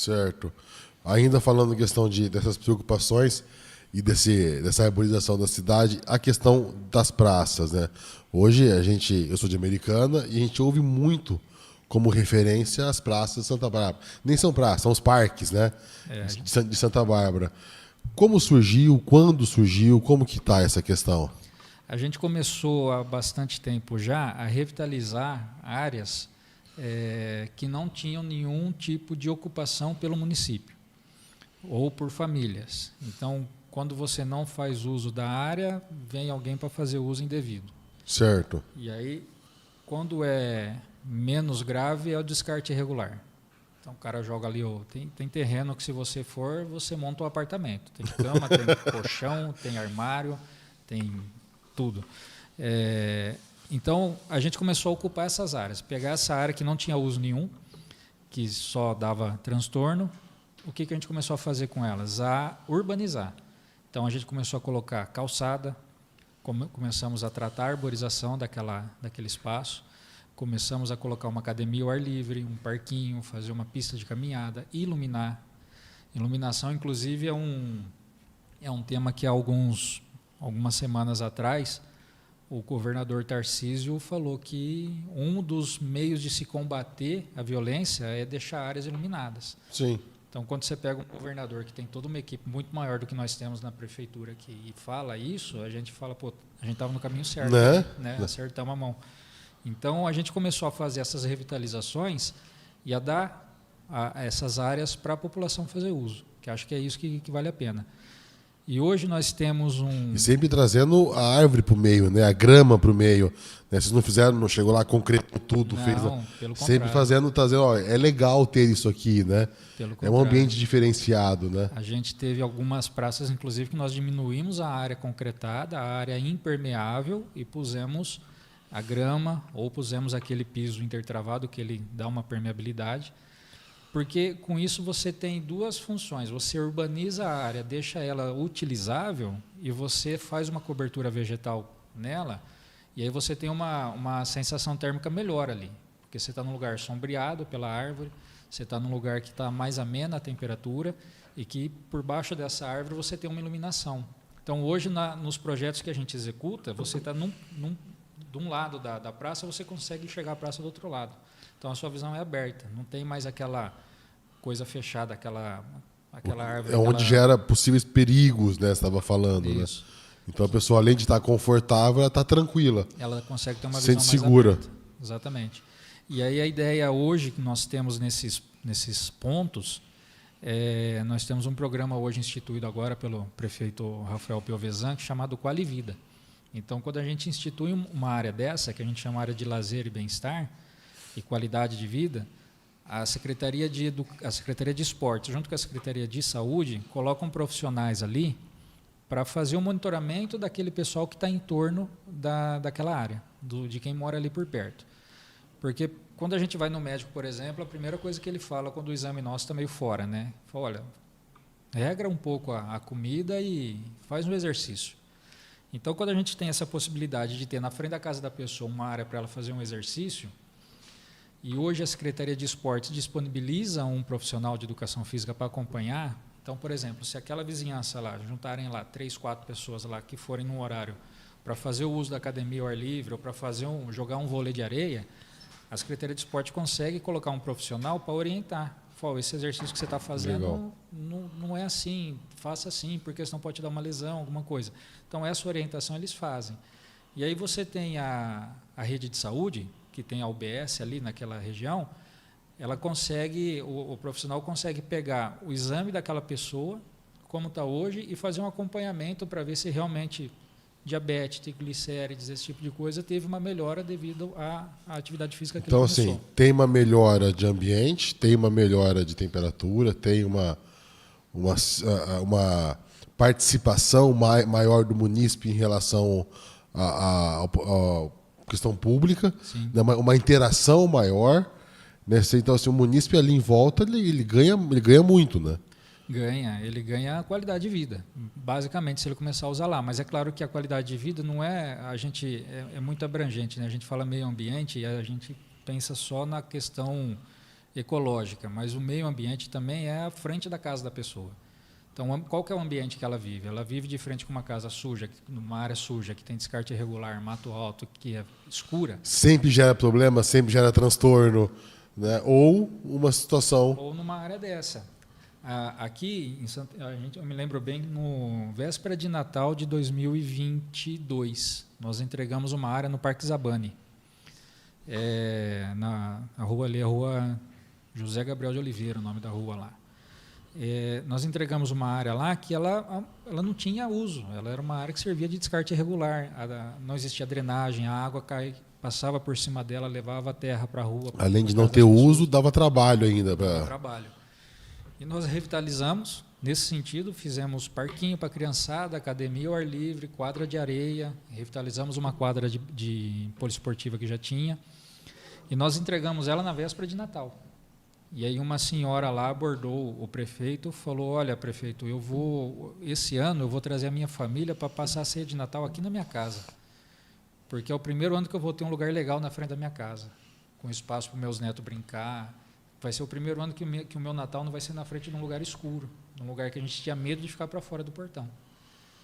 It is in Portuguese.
Certo. Ainda falando em questão dessas preocupações e dessa arborização da cidade, a questão das praças, né? Hoje eu sou de Americana e a gente ouve muito como referência as praças de Santa Bárbara. Nem são praças, são os parques, né? De Santa Bárbara. Como surgiu, quando surgiu, como que está essa questão? A gente começou há bastante tempo já a revitalizar áreas que não tinham nenhum tipo de ocupação pelo município ou por famílias. Então, quando você não faz uso da área, vem alguém para fazer uso indevido. Certo. E aí, quando é menos grave, é o descarte irregular. Então, o cara joga ali, tem terreno que se você for, você monta um apartamento. Tem cama, tem colchão, tem armário, tem tudo. Então, a gente começou a ocupar essas áreas. Pegar essa área que não tinha uso nenhum, que só dava transtorno, o que a gente começou a fazer com elas? A urbanizar. Então, a gente começou a colocar calçada, começamos a tratar a arborização daquele espaço, começamos a colocar uma academia ao ar livre, um parquinho, fazer uma pista de caminhada, iluminar. Iluminação, inclusive, é um tema que há algumas semanas atrás, o governador Tarcísio falou que um dos meios de se combater a violência é deixar áreas iluminadas. Sim. Então, quando você pega um governador que tem toda uma equipe muito maior do que nós temos na prefeitura aqui e fala isso, a gente fala, pô, a gente estava no caminho certo, né? Acertamos a mão. Então, a gente começou a fazer essas revitalizações e a dar essas áreas para a população fazer uso, que acho que é isso que vale a pena. E hoje nós temos E sempre trazendo a árvore para o meio, né? A grama para o meio. Né? Vocês não fizeram, não chegou lá, concreto tudo, não, fez. Pelo sempre contrário. trazendo, ó, é legal ter isso aqui, né? Pelo É um ambiente diferenciado, né? A gente teve algumas praças, inclusive, que nós diminuímos a área concretada, a área impermeável, e pusemos a grama, ou pusemos aquele piso intertravado, que ele dá uma permeabilidade. Porque com isso você tem duas funções. Você urbaniza a área, deixa ela utilizável e você faz uma cobertura vegetal nela, e aí você tem uma sensação térmica melhor ali. Porque você está num lugar sombreado pela árvore, você está num lugar que está mais amena a temperatura e que por baixo dessa árvore você tem uma iluminação. Então hoje nos projetos que a gente executa, você está de um lado da praça, você consegue enxergar a praça do outro lado. Então a sua visão é aberta, não tem mais aquela coisa fechada, aquela árvore. É onde gera possíveis perigos, né? Você estava falando, isso. Né? Então a pessoa, além de estar confortável, ela está tranquila. Ela consegue ter uma visão sente mais segura. aberta. Exatamente. E aí a ideia hoje que nós temos nesses pontos, nós temos um programa hoje instituído agora pelo prefeito Rafael Piovesan, chamado Quali Vida. Então, quando a gente institui uma área dessa, que a gente chama área de lazer e bem-estar e qualidade de vida, a Secretaria de Esportes, junto com a Secretaria de Saúde, colocam profissionais ali para fazer o monitoramento daquele pessoal que está em torno daquela área, de quem mora ali por perto. Porque quando a gente vai no médico, por exemplo, a primeira coisa que ele fala quando o exame nosso está meio fora, né? Fala, olha, regra um pouco a comida e faz um exercício. Então, quando a gente tem essa possibilidade de ter na frente da casa da pessoa uma área para ela fazer um exercício, e hoje a Secretaria de Esportes disponibiliza um profissional de educação física para acompanhar. Então, por exemplo, se aquela vizinhança lá, juntarem lá 3, 4 pessoas lá que forem num horário para fazer o uso da academia ao ar livre ou para jogar um vôlei de areia, a Secretaria de Esporte consegue colocar um profissional para orientar. Fala, esse exercício que você está fazendo não é assim, faça assim, porque senão pode te dar uma lesão, alguma coisa. Então, essa orientação eles fazem. E aí você tem a rede de saúde, que tem a UBS ali naquela região, ela consegue, o profissional consegue pegar o exame daquela pessoa, como está hoje, e fazer um acompanhamento para ver se realmente diabetes, triglicérides, esse tipo de coisa, teve uma melhora devido à atividade física que ele começou. Então, assim, tem uma melhora de ambiente, tem uma melhora de temperatura, tem uma participação maior do munícipe em relação à questão pública, né? Uma interação maior. Né? Então, assim, o munícipe ali em volta, ele ganha muito, né? Ele ganha a qualidade de vida, basicamente, se ele começar a usar lá. Mas é claro que a qualidade de vida não é, muito abrangente, né? A gente fala meio ambiente e a gente pensa só na questão ecológica, mas o meio ambiente também é a frente da casa da pessoa. Então, qual que é o ambiente que ela vive? Ela vive de frente com uma casa suja, numa área suja, que tem descarte irregular, mato alto, que é escura. Sempre gera problema, sempre gera transtorno, né? Ou uma situação... Ou numa área dessa. Aqui, eu me lembro bem, no véspera de Natal de 2022, nós entregamos uma área no Parque Zabane. A rua ali, a rua José Gabriel de Oliveira, o nome da rua lá. Nós entregamos uma área lá que ela não tinha uso, ela era uma área que servia de descarte irregular, não existia drenagem, a água passava por cima dela, levava a terra para a rua. Além de não ter uso, dava trabalho ainda. Dava trabalho. E nós revitalizamos, nesse sentido, fizemos parquinho para criançada, academia ao ar livre, quadra de areia, revitalizamos uma quadra de poliesportiva que já tinha, e nós entregamos ela na véspera de Natal. E aí uma senhora lá abordou o prefeito, falou: olha, prefeito, esse ano eu vou trazer a minha família para passar a ceia de Natal aqui na minha casa, porque é o primeiro ano que eu vou ter um lugar legal na frente da minha casa, com espaço para os meus netos brincar. Vai ser o primeiro ano que o meu Natal não vai ser na frente de um lugar escuro, num lugar que a gente tinha medo de ficar para fora do portão.